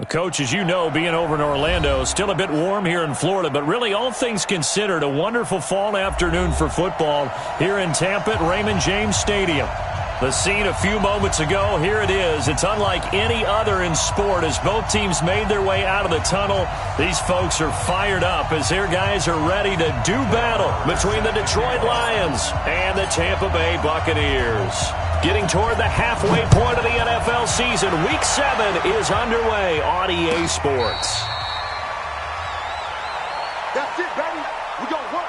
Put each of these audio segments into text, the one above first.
Coach, as you know, being over in Orlando, still a bit warm here in Florida, but really all things considered, a wonderful fall afternoon for football here in Tampa at Raymond James Stadium. The scene a few moments ago, here it is. It's unlike any other in sport as both teams made their way out of the tunnel. These folks are fired up as their guys are ready to do battle between the Detroit Lions and the Tampa Bay Buccaneers. Getting toward the halfway point of the NFL season, Week 7 is underway on EA Sports. That's it, baby. We gonna work.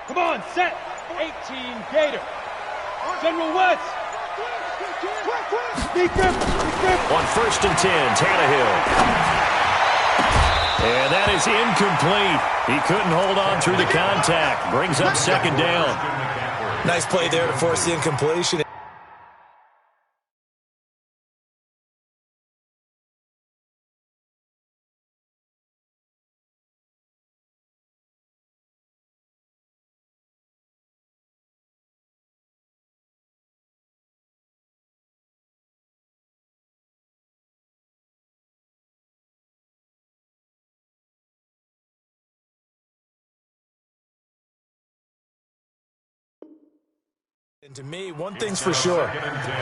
Come on, set. 18 Gator. General West. On 1st and 10, Tannehill. And that is incomplete. He couldn't hold on through the contact. Brings up 2nd down. Nice play there to force the incompletion. And to me, one thing's for sure.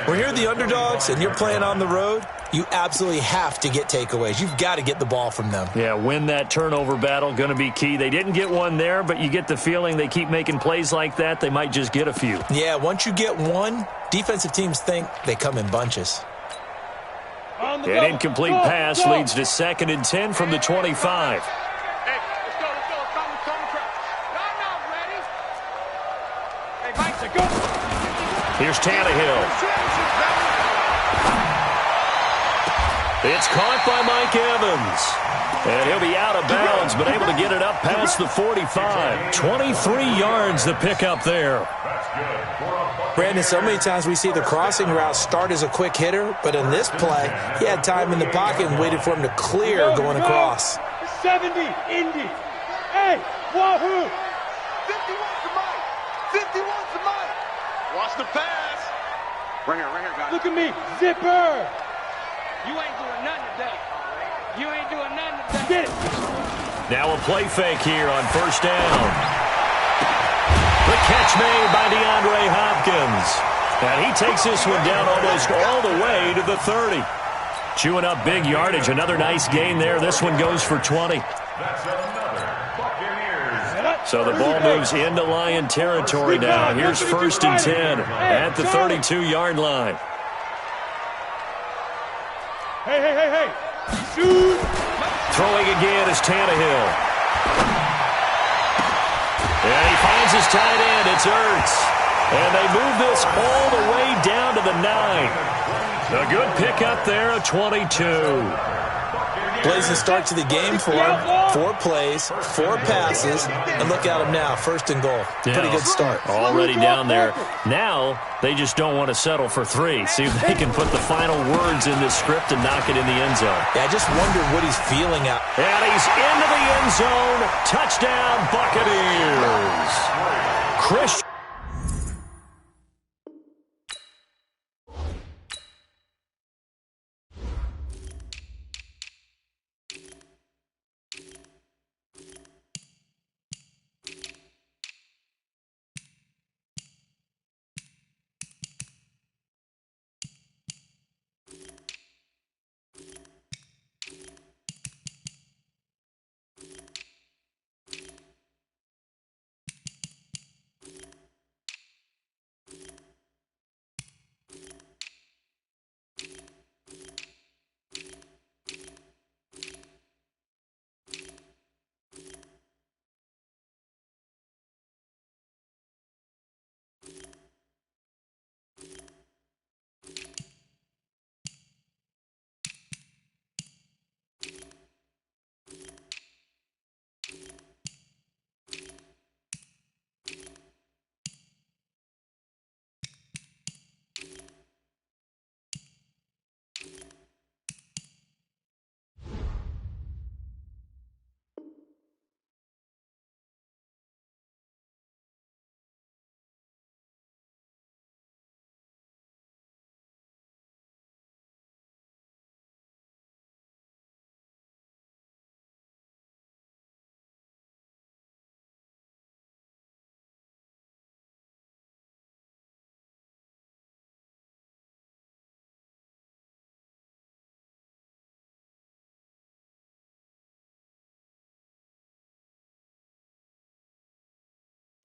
When you're the underdogs and you're playing on the road, you absolutely have to get takeaways. You've got to get the ball from them. Yeah, win that turnover battle, going to be key. They didn't get one there, but you get the feeling they keep making plays like that, they might just get a few. Yeah, once you get one, defensive teams think they come in bunches. An incomplete pass leads to 2nd and 10 from the 25. Here's Tannehill. It's caught by Mike Evans. And he'll be out of bounds, but able to get it up past the 45. 23 yards the pickup there. Brandon, so many times we see the crossing route start as a quick hitter, but in this play, he had time in the pocket and waited for him to clear going across. 70, Indy. Hey, wahoo! 51 to Mike. 51 to Mike. Watch the pass. Right here, guys. Look at me, zipper. You ain't doing nothing today. You ain't doing nothing today. Get it. Now a play fake here on 1st down. The catch made by DeAndre Hopkins. And he takes this one down almost all the way to the 30. Chewing up big yardage. Another nice gain there. This one goes for 20. So the ball moves into Lion territory now. Here's 1st and 10 at the 32-yard line. Hey. Shoot. Throwing again is Tannehill. And he finds his tight end. It's Ertz. And they move this all the way down to the 9. A good pickup there, a 22. Blazing start to the game for him. 4 plays, 4 passes, and look at him now, 1st and goal. Pretty good start. Already down there. Now they just don't want to settle for 3. See if they can put the final words in this script and knock it in the end zone. Yeah, I just wonder what he's feeling out. And he's into the end zone. Touchdown, Buccaneers. Chris.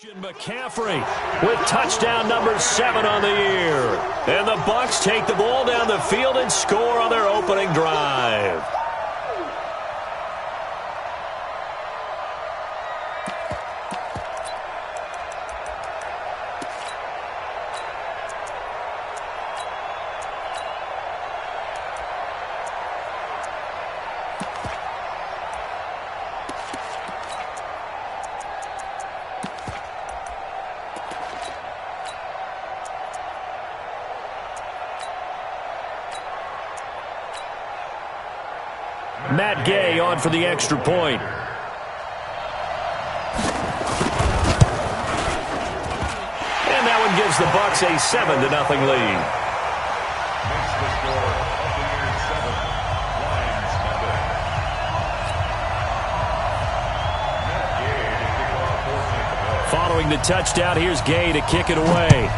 McCaffrey with touchdown number 7 on the year. And the Bucs take the ball down the field and score on their opening drive. Matt Gay on for the extra point. And that one gives the Bucs a 7-0 lead. Following the touchdown, here's Gay to kick it away.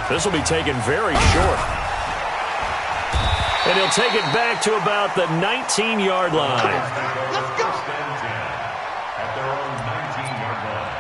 This will be taken very short. And he'll take it back to about the 19-yard line. Let's go. At their own 19-yard line.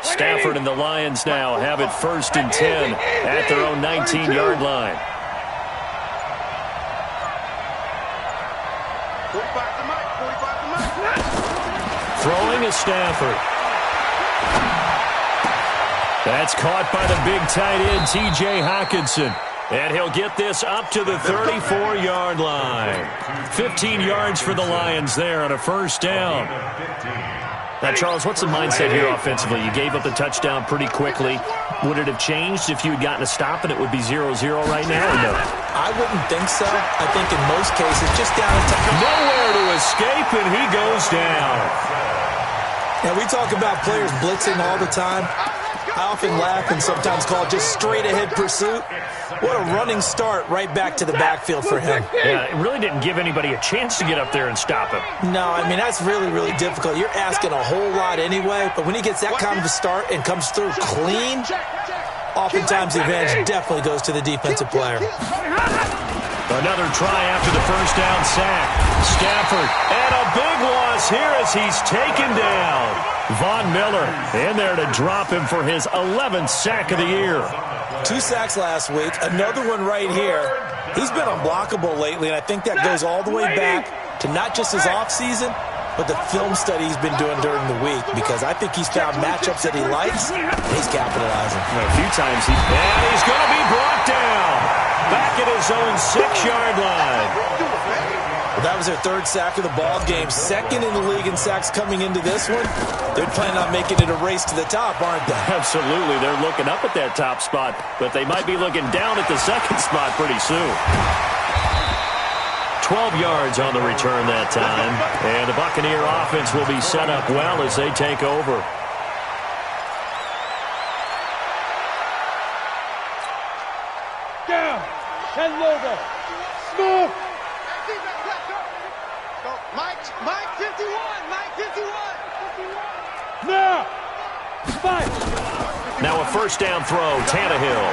Stafford and the Lions now have it 1st and 10 at their own 19-yard line. 45 to Mike. 45 to Mike. Throwing is Stafford. That's caught by the big tight end, T.J. Hockenson. And he'll get this up to the 34-yard line. 15 yards for the Lions there on a 1st down. Now, Charles, what's the mindset here offensively? You gave up the touchdown pretty quickly. Would it have changed if you had gotten a stop and it would be 0-0 right now, or no? I wouldn't think so. I think in most cases, just down to nowhere to escape, and he goes down. Now, we talk about players blitzing all the time. I often laugh and sometimes call it just straight-ahead pursuit. What a running start right back to the backfield for him. Yeah, it really didn't give anybody a chance to get up there and stop him. No, I mean, that's really, really difficult. You're asking a whole lot anyway, but when he gets that kind of a start and comes through clean, oftentimes the advantage definitely goes to the defensive player. Another try after the 1st down sack. Stafford, and a big loss here as he's taken down. Von Miller in there to drop him for his 11th sack of the year. 2 sacks last week, another one right here. He's been unblockable lately, and I think that goes all the way back to not just his offseason, but the film study he's been doing during the week, because I think he's found matchups that he likes, and he's capitalizing. A few times and he's going to be brought down. Back at his own 6-yard line. Well, that was their 3rd sack of the ball game. 2nd in the league in sacks coming into this one. They're planning on making it a race to the top, aren't they? Absolutely. They're looking up at that top spot, but they might be looking down at the 2nd spot pretty soon. 12 yards on the return that time, and the Buccaneer offense will be set up well as they take over. Down. And logo. Move. Mike 51. Mike 51. Now. Fight. Now a 1st down throw, Tannehill.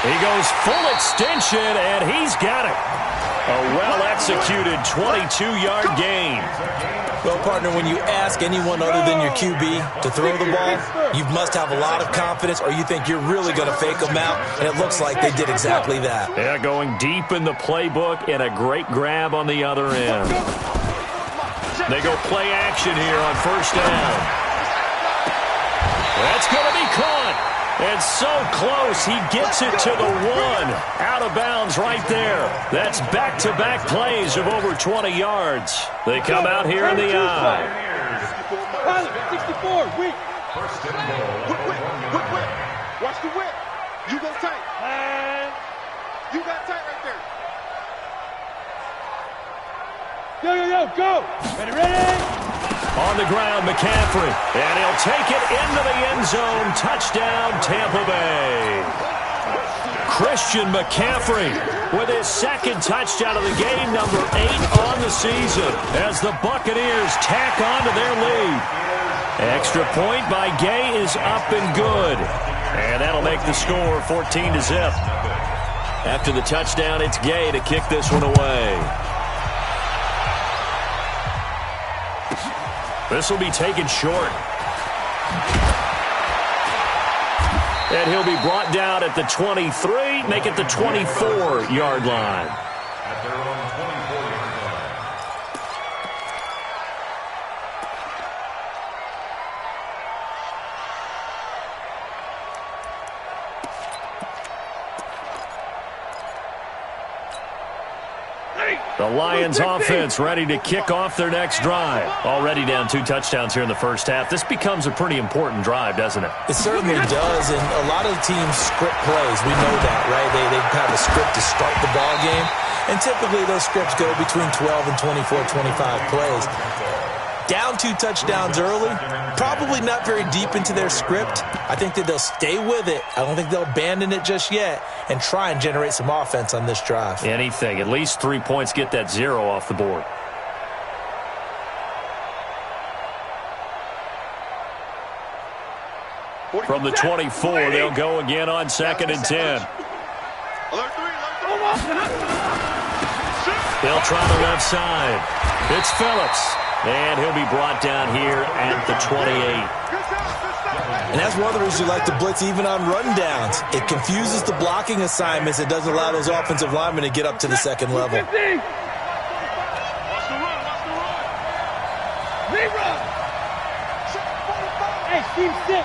He goes full extension, and he's got it. A well-executed 22-yard gain. Well, partner, when you ask anyone other than your QB to throw the ball, you must have a lot of confidence, or you think you're really going to fake them out, and it looks like they did exactly that. Yeah, going deep in the playbook, and a great grab on the other end. They go play action here on 1st down. That's going to be caught. And so close, he gets it to the 1. Out of bounds right there. That's back-to-back plays of over 20 yards. They come out here in the eye. 64, weak. Whip. Watch the whip. You go tight. And You got tight right there. go. Ready. On the ground, McCaffrey. And he'll take it into the end zone. Touchdown, Tampa Bay. Christian McCaffrey with his second touchdown of the game, number 8 on the season, as the Buccaneers tack on to their lead. Extra point by Gay is up and good. And that'll make the score 14-0. After the touchdown, it's Gay to kick this one away. This will be taken short. And he'll be brought down at the 23, make it the 24-yard line. At their own 24-yard line. The Lions offense ready to kick off their next drive. Already down 2 touchdowns here in the first half. This becomes a pretty important drive, doesn't it? It certainly does, and a lot of teams script plays. We know that, right? They have a script to start the ball game, and typically those scripts go between 12 and 24, 25 plays. Down 2 touchdowns early, probably not very deep into their script. I think that they'll stay with it. I don't think they'll abandon it just yet and try and generate some offense on this drive. Anything. At least 3 points, get that 0 off the board. From the 24, they'll go again on 2nd and 10. They'll try the left side. It's Phillips. And he'll be brought down here at the 28. And that's one of the reasons you like to blitz even on rundowns. It confuses the blocking assignments. It doesn't allow those offensive linemen to get up to the second level. Hey, team 6.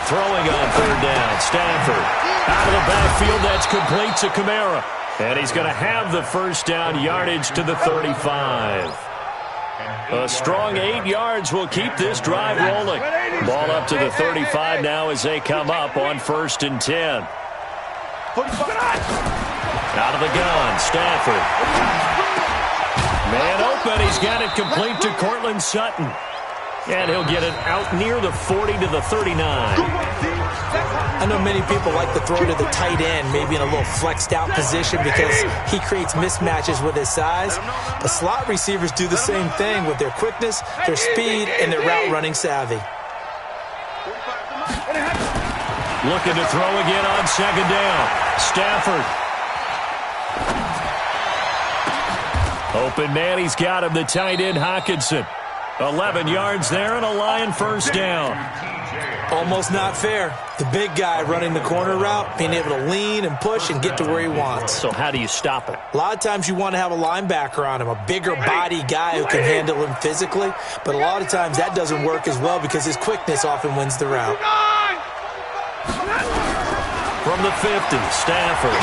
Throwing on 3rd down. Stafford out of the backfield. That's complete to Kamara. And he's going to have the first down, yardage to the 35. A strong 8 yards will keep this drive rolling. Ball up to the 35 now as they come up on 1st and 10. Out of the gun, Stafford. Man open, he's got it complete to Cortland Sutton. And he'll get it out near the 40 to the 39. I know many people like to throw to the tight end, maybe in a little flexed out position because he creates mismatches with his size. But slot receivers do the same thing with their quickness, their speed, and their route running savvy. Looking to throw again on 2nd down. Stafford. Open man, he's got him, the tight end Hawkinson. 11 yards there and a Lion first down. Almost not fair. The big guy running the corner route, being able to lean and push and get to where he wants. So how do you stop it? A lot of times you want to have a linebacker on him, a bigger body guy who can handle him physically. But a lot of times that doesn't work as well because his quickness often wins the route. From the 50, Stafford.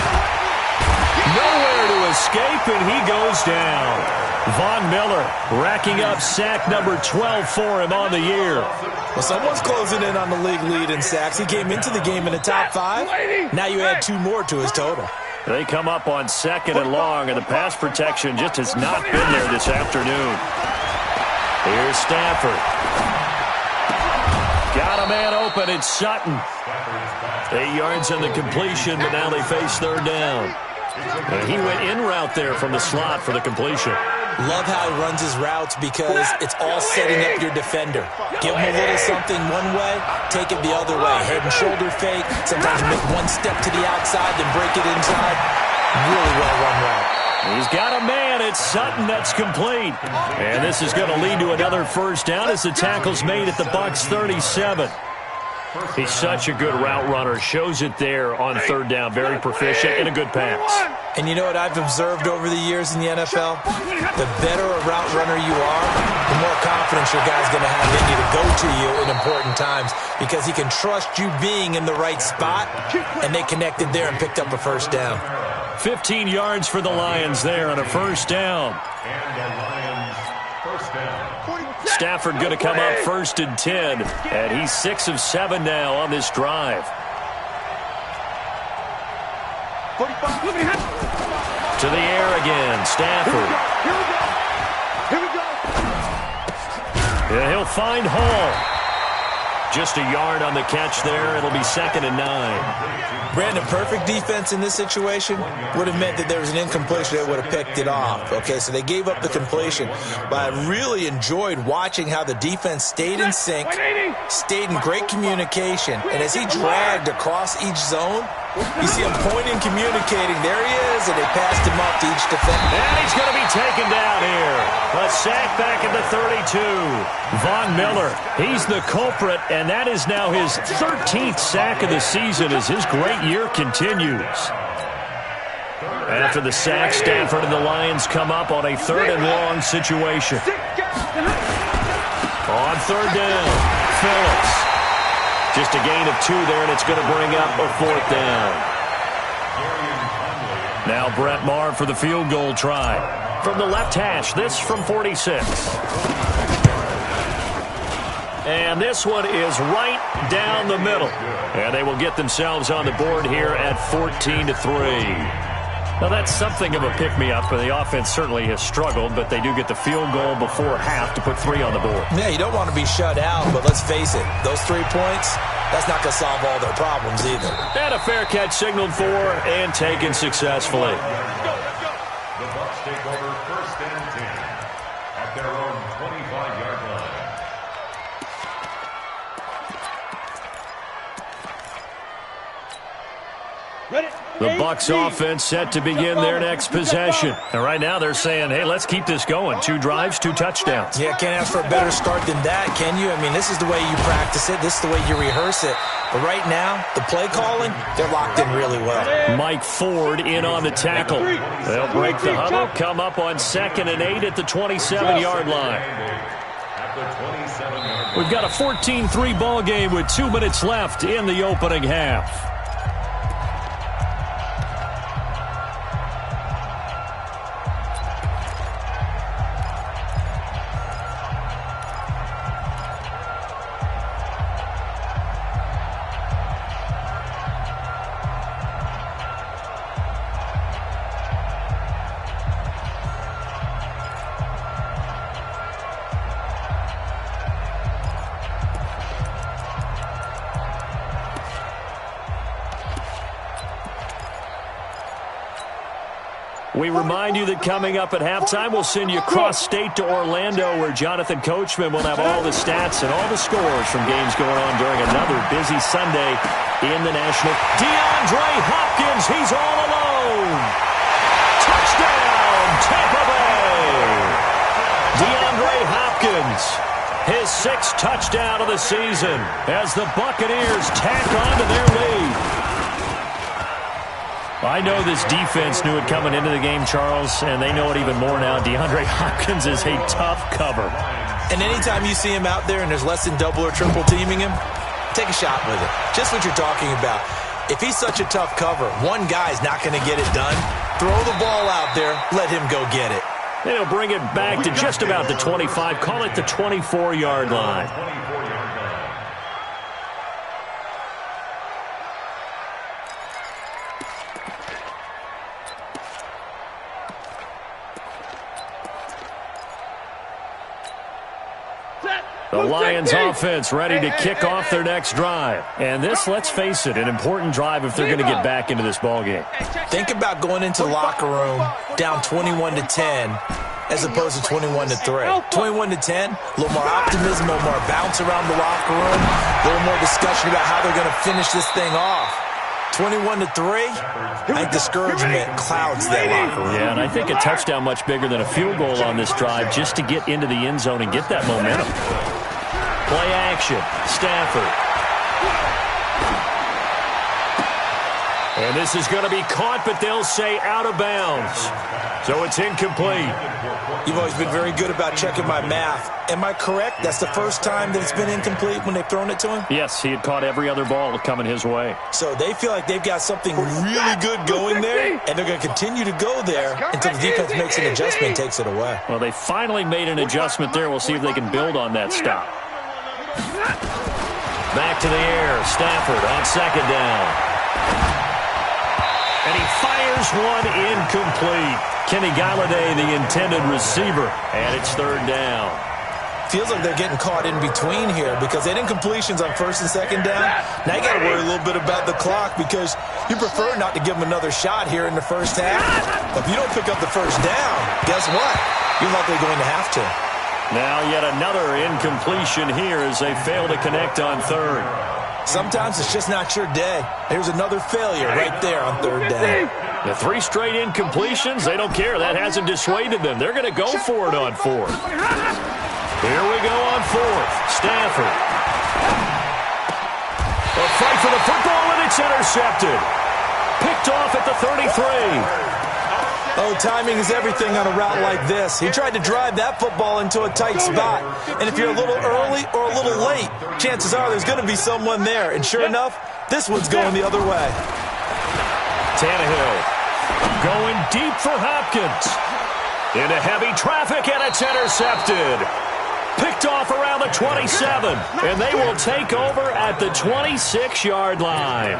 Nowhere to escape, and he goes down. Von Miller racking up sack number 12 for him on the year. Well, someone's closing in on the league lead in sacks. He came into the game in the top 5. Now you add 2 more to his total. They come up on 2nd and long, and the pass protection just has not been there this afternoon. Here's Stafford. Got a man open. It's Sutton. 8 yards on the completion, but now they face 3rd down. And he went in route there from the slot for the completion. Love how he runs his routes because it's all setting up your defender. Give him a little something one way, take it the other way. Head and shoulder fake. Sometimes you make one step to the outside, then break it inside. Really well run route. He's got a man. It's Sutton. That's complete. And this is going to lead to another first down as the tackle's made at the Bucs 37. He's such a good route runner. Shows it there on 3rd down. Very proficient and a good pass. And you know what I've observed over the years in the NFL? The better a route runner you are, the more confidence your guy's going to have in you to go to you in important times because he can trust you being in the right spot, and they connected there and picked up a first down. 15 yards for the Lions there on a first down. And the Lions first down. Stafford going to come up 1st and 10, and he's 6 of 7 now on this drive. To the air again, Stafford. Yeah, he'll find Hall. Just a yard on the catch there. It'll be 2nd and 9. Brandon, perfect defense in this situation would have meant that there was an incompletion that would have picked it off. Okay, so they gave up the completion. But I really enjoyed watching how the defense stayed in sync, stayed in great communication, and as he dragged across each zone, you see him pointing, communicating. There he is, and they passed him up to each defender. And he's going to be taken down here. A sack back at the 32. Von Miller, he's the culprit, and that is now his 13th sack of the season as his great year continues. After the sack, Stafford and the Lions come up on a 3rd and long situation. On 3rd down, Phillips. Just a gain of 2 there, and it's going to bring up a 4th down. Now Brett Maher for the field goal try. From the left hash, this from 46. And this one is right down the middle. And they will get themselves on the board here at 14-3. Now, that's something of a pick-me-up, but the offense certainly has struggled, but they do get the field goal before half to put 3 on the board. Yeah, you don't want to be shut out, but let's face it, those 3 points, that's not going to solve all their problems either. And a fair catch signaled for and taken successfully. The Bucs take over 1st and 10 at their own 25-yard line. The Bucs offense set to begin their next possession. And right now they're saying, hey, let's keep this going. 2 drives, 2 touchdowns. Yeah, can't ask for a better start than that, can you? I mean, this is the way you practice it. This is the way you rehearse it. But right now, the play calling, they're locked in really well. Mike Ford in on the tackle. They'll break the huddle, come up on 2nd and 8 at the 27-yard line. We've got a 14-3 ball game with 2 minutes left in the opening half. We remind you that coming up at halftime, we'll send you cross-state to Orlando, where Jonathan Coachman will have all the stats and all the scores from games going on during another busy Sunday in the National. DeAndre Hopkins, he's all alone. Touchdown, Tampa Bay. DeAndre Hopkins, his 6th touchdown of the season as the Buccaneers tack on to their lead. I know this defense knew it coming into the game, Charles, and they know it even more now. DeAndre Hopkins is a tough cover. And anytime you see him out there and there's less than double or triple teaming him, take a shot with it. Just what you're talking about. If he's such a tough cover, one guy's not going to get it done. Throw the ball out there. Let him go get it. And he'll bring it back to just about the 25. Call it the 24-yard line. The Lions offense ready to kick off their next drive. And this, let's face it, an important drive if they're going to get back into this ballgame. Think about going into the locker room down 21-10 as opposed to 21-3. 21-10, a little more optimism, a little more bounce around the locker room, a little more discussion about how they're going to finish this thing off. 21-3, I think discouragement clouds that locker room. Yeah, and I think a touchdown much bigger than a field goal on this drive just to get into the end zone and get that momentum. Play action, Stafford. And this is going to be caught, but they'll say out of bounds. So it's incomplete. You've always been very good about checking my math. Am I correct? That's the first time that it's been incomplete when they've thrown it to him? Yes, he had caught every other ball coming his way. So they feel like they've got something really good going there, and they're going to continue to go there until the defense makes an adjustment and takes it away. Well, they finally made an adjustment there. We'll see if they can build on that stop. Back to the air. Stafford on 2nd down. And he fires one incomplete. Kenny Galladay, the intended receiver, and it's 3rd down. feels like they're getting caught in between here because they didn't completions on first and second down. Now you got to worry a little bit about the clock because you prefer not to give them another shot here in the first half. But if you don't pick up the first down, guess what? You're likely going to have to. Now yet another incompletion here as they fail to connect on third. Sometimes it's just not your day. Here's another failure right there on third down. The 3 straight incompletions, they don't care. That hasn't dissuaded them. They're going to go for it on fourth. Here we go on fourth. Stafford. A fight for the football, and it's intercepted. Picked off at the 33. Oh, timing is everything on a route like this. He tried to drive that football into a tight spot. And if you're a little early or a little late, chances are there's going to be someone there. And sure enough, this one's going the other way. Tannehill going deep for Hopkins. Into heavy traffic, and it's intercepted. Picked off around the 27. And they will take over at the 26-yard line.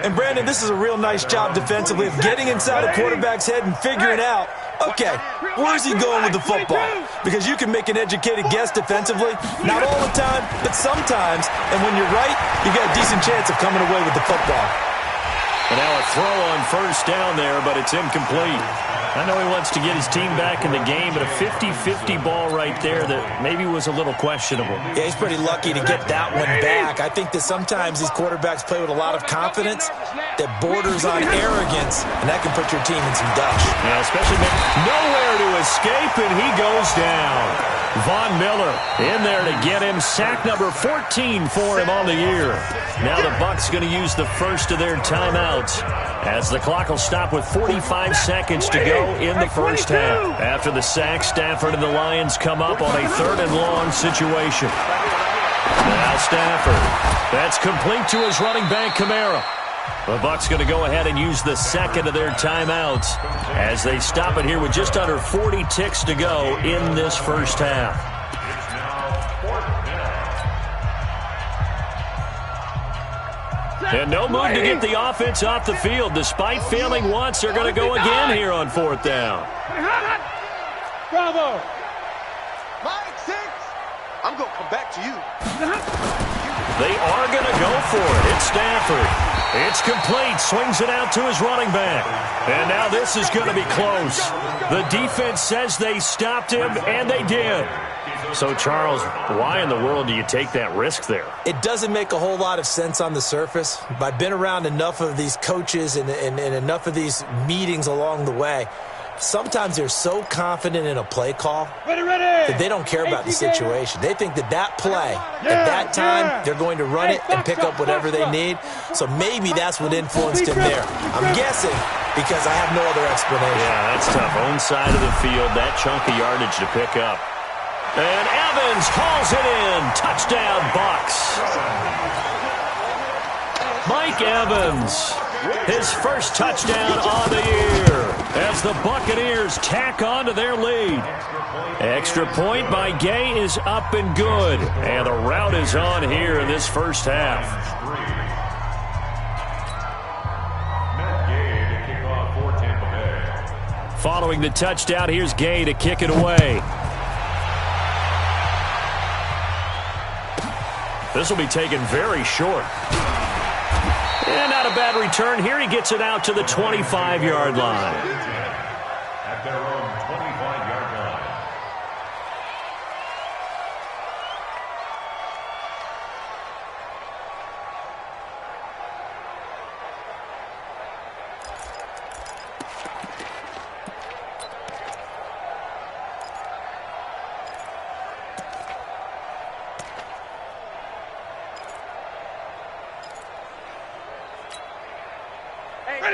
And, Brandon, this is a real nice job defensively of getting inside a quarterback's head and figuring out, okay, where's he going with the football? Because you can make an educated guess defensively. Not all the time, but sometimes. And when you're right, you got a decent chance of coming away with the football. And now a throw on first down there, but it's incomplete. I know he wants to get his team back in the game, but a 50-50 ball right there that maybe was a little questionable. Yeah, he's pretty lucky to get that one back. I think that sometimes these quarterbacks play with a lot of confidence that borders on arrogance, and that can put your team in some dutch. Yeah, especially nowhere to escape, and he goes down. Von Miller in there to get him. Sack number 14 for him on the year. Now the Bucs going to use the first of their timeouts as the clock will stop with 45 seconds to go in the first half. After the sack, Stafford and the Lions come up on a 3rd and long situation. Now Stafford. That's complete to his running back, Kamara. The Bucs going to go ahead and use the second of their timeouts as they stop it here with just under 40 ticks to go in this first half. And no move to get the offense off the field. Despite failing once, they're going to go again here on 4th down. Bravo. Mike, 6. I'm going to come back to you. They are going to go for it. It's Stafford. It's complete. Swings it out to his running back. And now this is going to be close. The defense says they stopped him, and they did. So, Charles, why in the world do you take that risk there? It doesn't make a whole lot of sense on the surface. But I've been around enough of these coaches and enough of these meetings along the way. Sometimes they're so confident in a play call that they don't care about the situation. They think that play, at that time, they're going to run it and pick up whatever they need. So maybe that's what influenced him there. I'm guessing because I have no other explanation. Yeah, that's tough. Own side of the field, that chunk of yardage to pick up. And Evans hauls it in. Touchdown, Bucs. Mike Evans, his first touchdown on the year as the Buccaneers tack on to their lead. Extra point by Gay is up and good. And the route is on here in this first half. Following the touchdown, here's Gay to kick it away. This will be taken very short. And not a bad return here. He gets it out to the 25-yard line. At their own 25-yard line.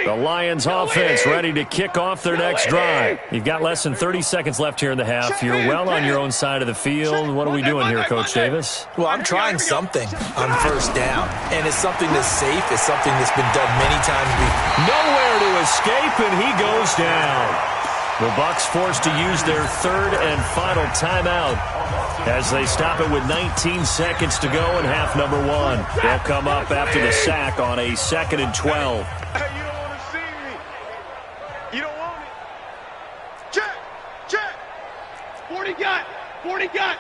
The Lions offense ready to kick off their next drive. You've got less than 30 seconds left here in the half. You're well on your own side of the field. What are we doing here, Coach Davis? Well, I'm trying something on first down, and it's something that's safe. It's something that's been done many times before. Nowhere to escape, and he goes down. The Bucs forced to use their 3rd and final timeout as they stop it with 19 seconds to go in half number 1. They'll come up after the sack on a 2nd and 12. Hey, you don't want to see me. You don't want it. Check. 40 got. 40 got.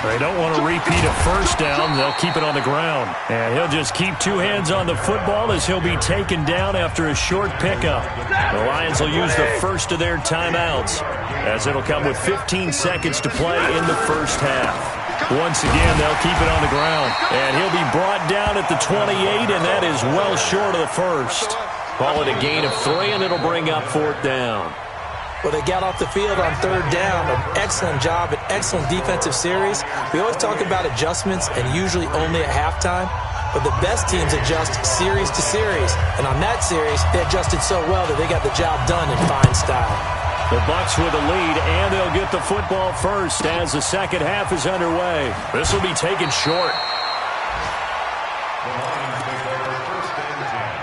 They don't want to repeat a first down. They'll keep it on the ground. And he'll just keep two hands on the football as he'll be taken down after a short pickup. The Lions will use the first of their timeouts, as it'll come with 15 seconds to play in the first half. Once again, they'll keep it on the ground. And he'll be brought down at the 28, and that is well short of the first. Call it a gain of 3, and it'll bring up 4th down. Well, they got off the field on 3rd down. An excellent job, an excellent defensive series. We always talk about adjustments, and usually only at halftime. But the best teams adjust series to series. And on that series, they adjusted so well that they got the job done in fine style. The Bucs with the lead, and they'll get the football first as the second half is underway. This will be taken short. The Lions take over 1st and 10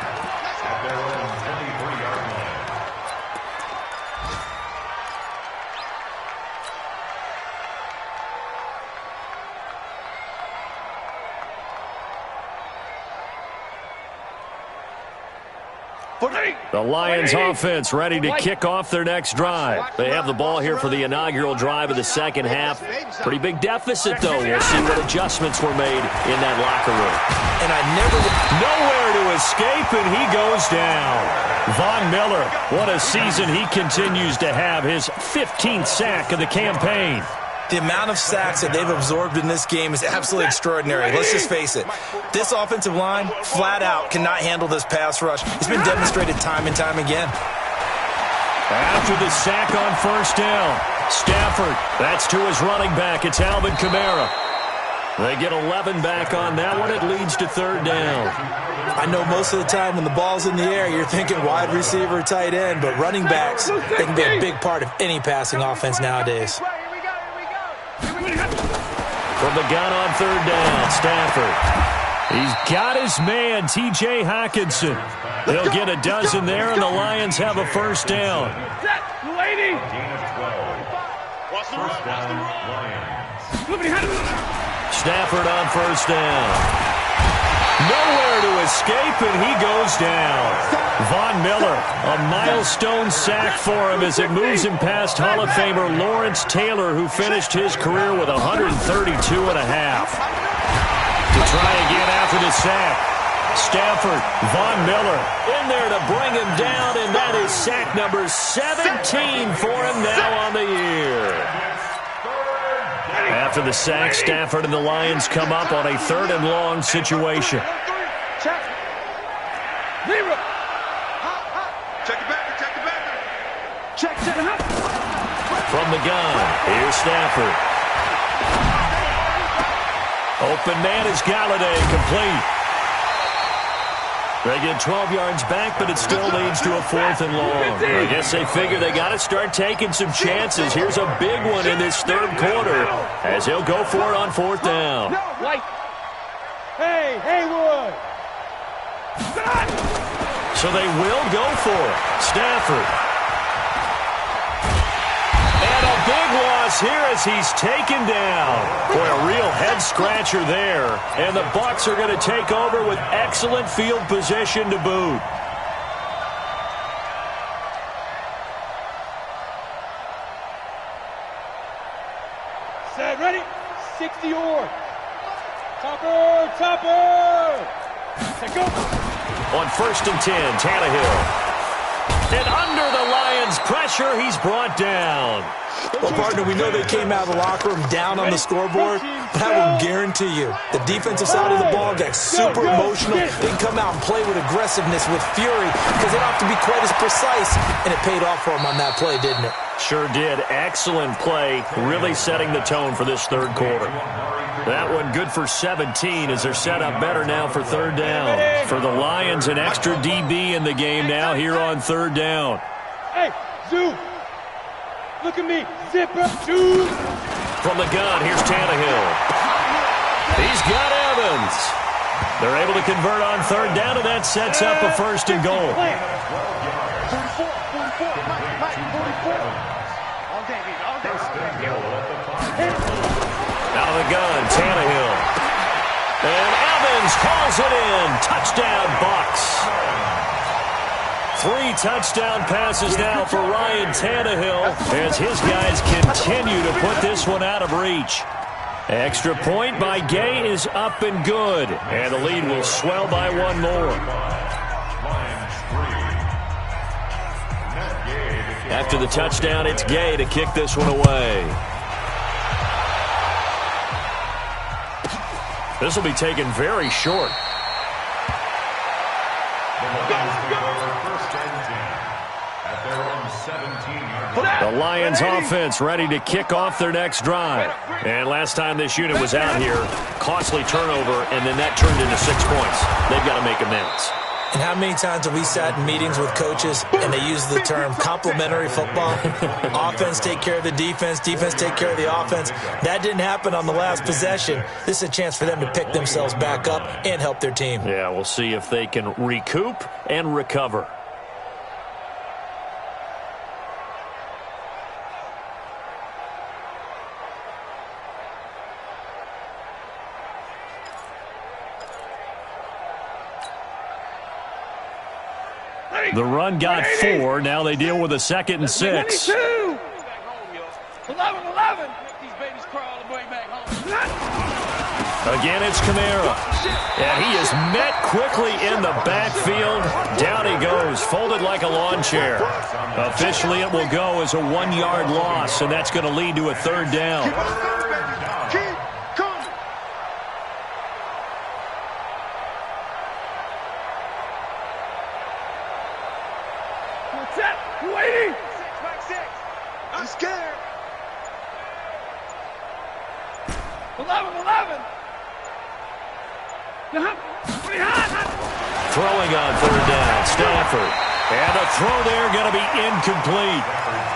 at their own 23-yard line. The Lions offense ready to kick off their next drive. They have the ball here for the inaugural drive of the second half. Pretty big deficit, though. We'll see what adjustments were made in that locker room. And I never... Nowhere to escape, and he goes down. Von Miller, what a season he continues to have. His 15th sack of the campaign. The amount of sacks that they've absorbed in this game is absolutely extraordinary. Let's just face it. This offensive line, flat out, cannot handle this pass rush. It's been demonstrated time and time again. After the sack on 1st down, Stafford, that's to his running back. It's Alvin Kamara. They get 11 back on that one. It leads to 3rd down. I know most of the time when the ball's in the air, you're thinking wide receiver, tight end, but running backs, they can be a big part of any passing offense nowadays. From the gun on 3rd down, Stafford. He's got his man, T.J. Hockenson. They'll get a dozen there, and the Lions have a 1st down. Gain of 12. 1st down, Lions. Stafford on 1st down. Nowhere to escape, and he goes down. Von Miller, a milestone sack for him as it moves him past Hall of Famer Lawrence Taylor, who finished his career with 132 and a half. To try again after the sack, Stafford, Von Miller in there to bring him down, and that is sack number 17 for him now on the year. After the sack, Stafford and the Lions come up on a 3rd and long situation. Check. Zero. Check it back. Check it back. Check. From the gun, here's Stafford. Open man is Galladay, complete. They get 12 yards back, but it still leads to a 4th and long. I guess they figure they got to start taking some chances. Here's a big one in this 3rd quarter as he'll go for it on 4th down. Hey, Haywood. So they will go for it. Stafford. And a big loss here as he's taken down. Boy, a real head-scratcher there. And the Bucs are going to take over with excellent field position to boot. Set, ready? 60 yard. Topper. Set, go. On 1st and 10, Tannehill. And under the Lions' pressure, he's brought down. Well, partner, we know they came out of the locker room down on the scoreboard, but I will guarantee you the defensive side of the ball got super emotional. They can come out and play with aggressiveness, with fury, because they don't have to be quite as precise, and it paid off for them on that play, didn't it? Sure did. Excellent play, really setting the tone for this 3rd quarter. That one good for 17 as they're set up better now for 3rd down. For the Lions, an extra DB in the game now here on 3rd down. Hey, Zoo. Look at me. Zipper, Zoo. From the gun, here's Tannehill. He's got Evans. They're able to convert on 3rd down, and that sets up a 1st and goal. 44. Out of the gun, Tannehill. And Evans calls it in. Touchdown, Bucs. 3 touchdown passes now for Ryan Tannehill as his guys continue to put this one out of reach. Extra point by Gay is up and good, and the lead will swell by 1 more. After the touchdown, it's Gay to kick this one away. This will be taken very short. The Lions offense ready to kick off their next drive. And last time this unit was out here, costly turnover, and then that turned into 6 points. They've got to make amends. And how many times have we sat in meetings with coaches and they use the term complementary football? Offense take care of the defense, defense take care of the offense. That didn't happen on the last possession. This is a chance for them to pick themselves back up and help their team. Yeah, we'll see if they can recoup and recover. The run got 4. Now they deal with a 2nd and 6. 11. Again, it's Kamara. And he is met quickly in the backfield. Down he goes, folded like a lawn chair. Officially, it will go as a 1-yard loss, and that's going to lead to a 3rd down. I'm scared. 11. Throwing on 3rd down, Stafford. And the throw there going to be incomplete.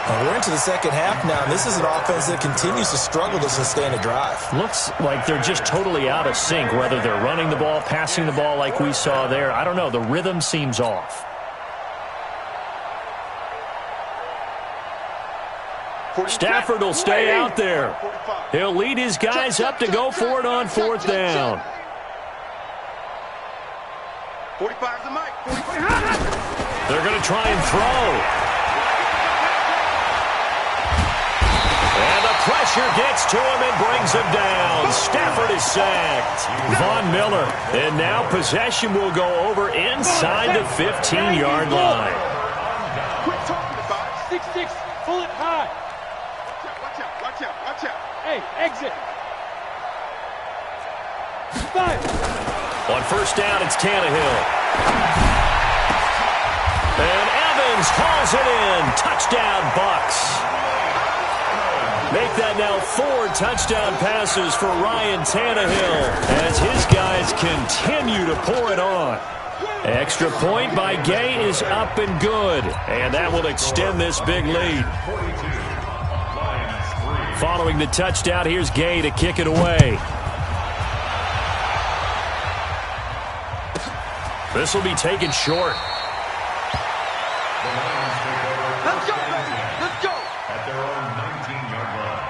Well, we're into the second half now, and this is an offense that continues to struggle to sustain a drive. Looks like they're just totally out of sync, whether they're running the ball, passing the ball like we saw there. I don't know. The rhythm seems off. Stafford will stay out there. He'll lead his guys up to go for it on 4th down. 45's the mic. They're going to try and throw. And the pressure gets to him and brings him down. Stafford is sacked. Von Miller. And now possession will go over inside the 15-yard line. Quit talking about it. 6-6. Pull it high. Watch out. Hey, exit. 5. On 1st down, it's Tannehill. And Evans hauls it in. Touchdown, Bucs. Make that now 4 touchdown passes for Ryan Tannehill as his guys continue to pour it on. Extra point by Gay is up and good. And that will extend this big lead. Following the touchdown, here's Gay to kick it away. This will be taken short. Let's go, baby. Let's go. At their own 19-yard line.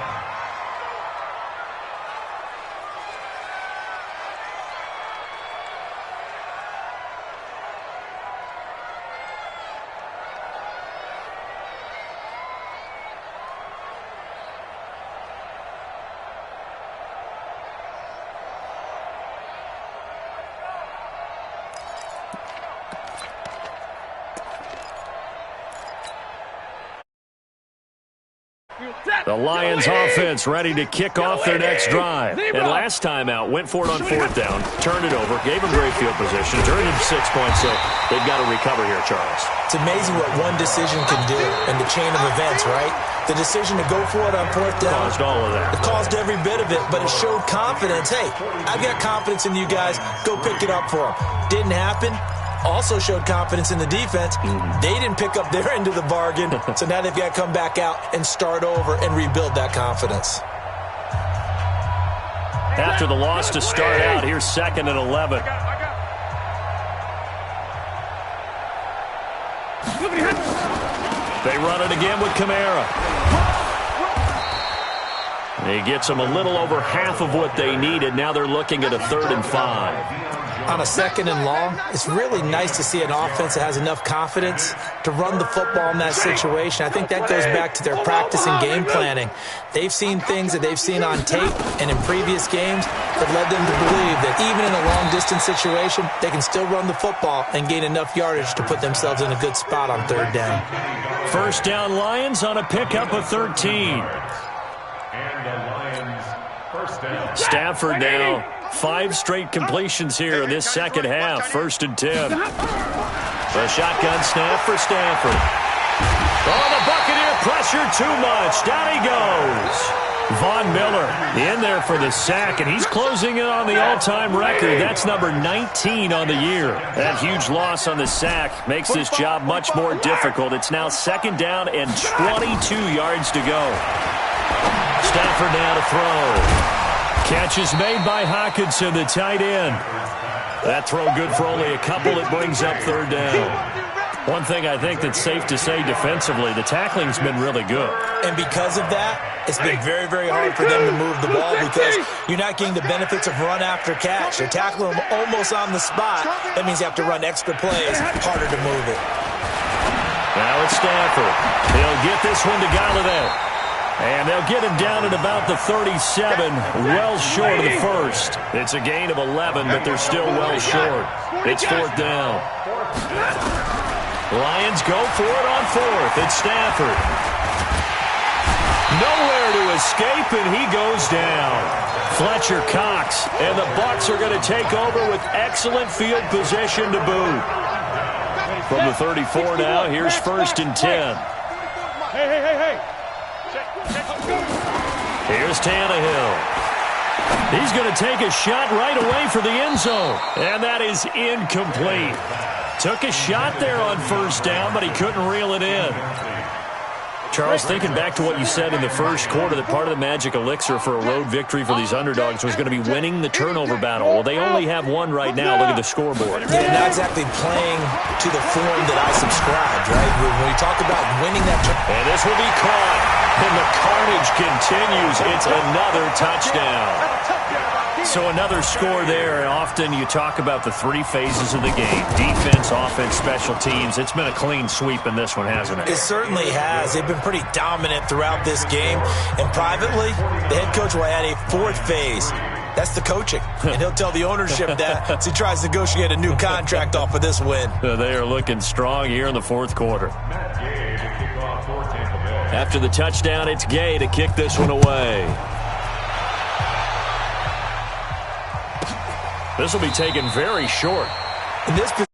The Lions offense ready to kick off their next drive. And last time out, went for it on 4th down, turned it over, gave them great field position, turned it into 6 points, so they've got to recover here, Charles. It's amazing what one decision can do in the chain of events, right? The decision to go for it on 4th down. Caused all of that. It caused every bit of it, but it showed confidence. Hey, I've got confidence in you guys. Go pick it up for them. Didn't happen. Also showed confidence in the defense. They didn't pick up their end of the bargain, so now they've got to come back out and start over and rebuild that confidence. After the loss to start out, here's 2nd and 11. They run it again with Kamara. He gets them a little over half of what they needed. Now they're looking at a 3rd and 5. on a 2nd and long, it's really nice to see an offense that has enough confidence to run the football in that situation. I think that goes back to their practice and game planning. They've seen things that they've seen on tape and in previous games that led them to believe that even in a long-distance situation, they can still run the football and gain enough yardage to put themselves in a good spot on 3rd down. First down Lions on a pickup of 13. And the Lions, first down. Stafford now. 5 straight completions here in this second half. 1st and 10. The shotgun snap for Stafford. Oh, the Buccaneer pressure too much. Down he goes. Von Miller in there for the sack, and he's closing in on the all-time record. That's number 19 on the year. That huge loss on the sack makes this job much more difficult. It's now 2nd down and 22 yards to go. Stafford now to throw. Catch is made by Hockenson, the tight end. That throw good for only a couple. It brings up 3rd down. One thing I think that's safe to say defensively, the tackling's been really good. And because of that, it's been very, very hard for them to move the ball because you're not getting the benefits of run after catch. They're tackling them almost on the spot. That means you have to run extra plays, harder to move it. Now it's Stafford. He'll get this one to Galladay. And they'll get him down at about the 37, well short of the first. It's a gain of 11, but they're still well short. It's 4th down. Lions go for it on 4th. It's Stafford. Nowhere to escape, and he goes down. Fletcher Cox, and the Bucs are going to take over with excellent field position to boot. From the 34 now, here's 1st and 10. Hey. Here's Tannehill. He's going to take a shot right away for the end zone. And that is incomplete. Took a shot there on 1st down, but he couldn't reel it in. Charles, thinking back to what you said in the first quarter, that part of the magic elixir for a road victory for these underdogs was going to be winning the turnover battle. Well, they only have one right now. Look at the scoreboard. Yeah, not exactly playing to the form that I subscribed, right? When we talk about winning that turnover. And this will be caught. And the carnage continues. It's another touchdown. So another score there, and often you talk about the 3 phases of the game. Defense, offense, special teams. It's been a clean sweep in this one, hasn't it? It certainly has. They've been pretty dominant throughout this game. And privately, the head coach will add a 4th phase. That's the coaching. And he'll tell the ownership that as he tries to negotiate a new contract off of this win. They are looking strong here in the 4th quarter. After the touchdown, it's Gay to kick this one away. This will be taken very short. In this position,